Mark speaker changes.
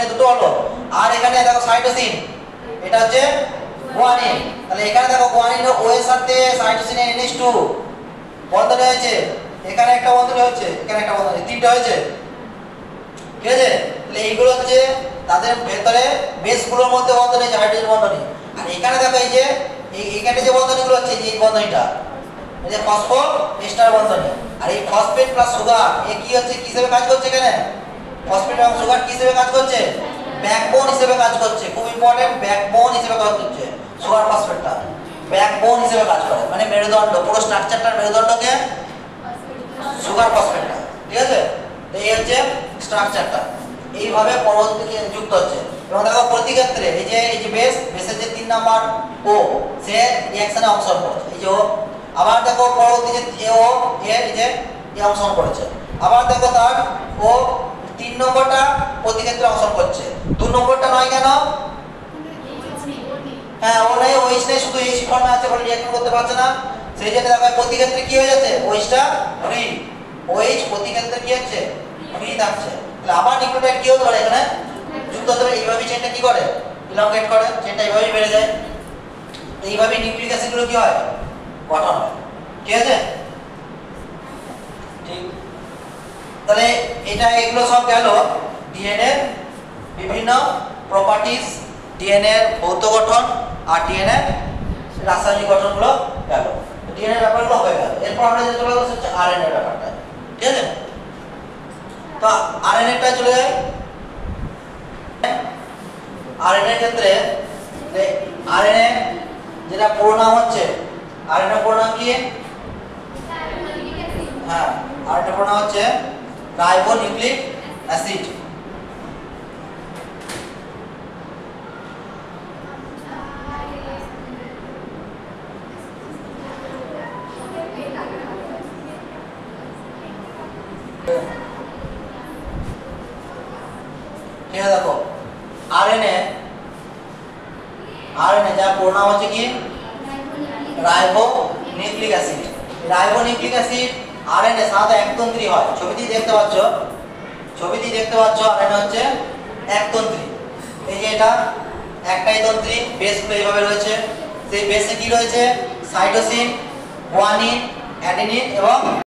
Speaker 1: দুটো হলো। আর এখানে দেখো সাইটোসিন, এটা হচ্ছে গুয়ানিন। তাহলে এখানে দেখো গুয়ানিনের ও এর সাথে সাইটোসিনের NH2 বন্ধন হয়েছে, এখানে একটা বন্ধন হচ্ছে, এখানে একটা বন্ধন, তিনটা হয়েছে, ঠিক আছে। তাহলে এইগুলো হচ্ছে তাদের ভেতরে বেসগুলোর মধ্যে বন্ধন হয়েছে, হাইড্রোজেন বন্ধনী। আর এখানে দেখো এই যে এইখানে যে বন্ধনীগুলো হচ্ছে, এই বন্ধনীটা এই যে ফসফো এস্টার বন্ধনী। আর এই ফসফেট প্লাস সুগার এ কি হচ্ছে, কি হিসেবে কাজ করছে এখানে? ফসফেট এবং সুগার কি হিসেবে কাজ করছে? ব্যাকবোন হিসেবে কাজ করছে। খুব ইম্পর্টেন্ট, ব্যাকবোন হিসেবে কাজ করছে সুগার ফসফেটটা, ব্যাকবোন হিসেবে কাজ করে, মানে মেরুদণ্ড, পুরো স্ট্রাকচারটার মেরুদণ্ডকে সুগার ফসফেটটা, ঠিক আছে। এই হচ্ছে স্ট্রাকচারটা, এইভাবে পরবর্তীতে যুক্ত হচ্ছে। এবং দেখো প্রতি ক্ষেত্রে এই যে বেসের যে 3 নাম্বার ও, সে রিঅ্যাকশনে অংশগ্রহণ করছে, এই যে ও। আবার দেখো পরবর্তী যে ও এর এই যে অংশগ্রহণ করেছে। আবার দেখো তার ও 3 নম্বরটা প্রতি ক্ষেত্রে অংশগ্রহণ করছে, 2 নম্বরটা নয় কেন? হ্যাঁ, ও নাই, ওইচ নেই, শুধু এই ফর্মে আছে বলে রিঅ্যাকশন করতে পারছে না। সেই জন্য দেখো প্রতি ক্ষেত্রে কি হয়ে যাচ্ছে, ওইচটা ফ্রি, ওইচ প্রতি ক্ষেত্রে কি হচ্ছে, ফ্রি থাকছে। তাহলে আবার নিউক্লিওটাইড কি হতে পারে এখানে যুক্ত হতে পারে, এইভাবে চেইনটা কি করে, ইলংগেট করে, চেইনটা এইভাবেই বেড়ে যায়। এইভাবে নিউক্লিক অ্যাসিডগুলো কি হয়, গঠন হয়, ঠিক আছে। ঠিক, তাহলে এটা এগুলো সব গেল ডিএনএ বিভিন্ন প্রপার্টিজ, ডিএনএ ভৌত গঠন আর ডিএনএ রাসায়নিক গঠনগুলো গেল, ডিএনএ ব্যাপারগুলো হয়ে গেল। এরপর আমরা যে চলে যাচ্ছি হচ্ছে আরএনএ ব্যাপারটা, ঠিক আছে। তো আরএনএটা চলে যায়। আরএনএ ক্ষেত্রে আরএনএ যেটা পুরো নাম হচ্ছে, আরএনএ পুরো নাম কি? হ্যাঁ, আরএনএ পুরো নাম হচ্ছে রাইবোনিউক্লিক অ্যাসিড। ঠিক আছে, দেখো আরএনএ যা পুরো নাম হচ্ছে কি, ribonucleic acid. Ribonucleic acid RNA সাধারণত একতন্ত্রী হয়, ছবিতেই দেখতে পাচ্ছ, আরএনএ হচ্ছে একতন্ত্রী। এই যে এটা একটাই তন্ত্রী, বেসগুলো এইভাবে রয়েছে। সেই বেসে কি রয়েছে, সাইটোসিন, গুয়ানিন, অ্যাডেনিন এবং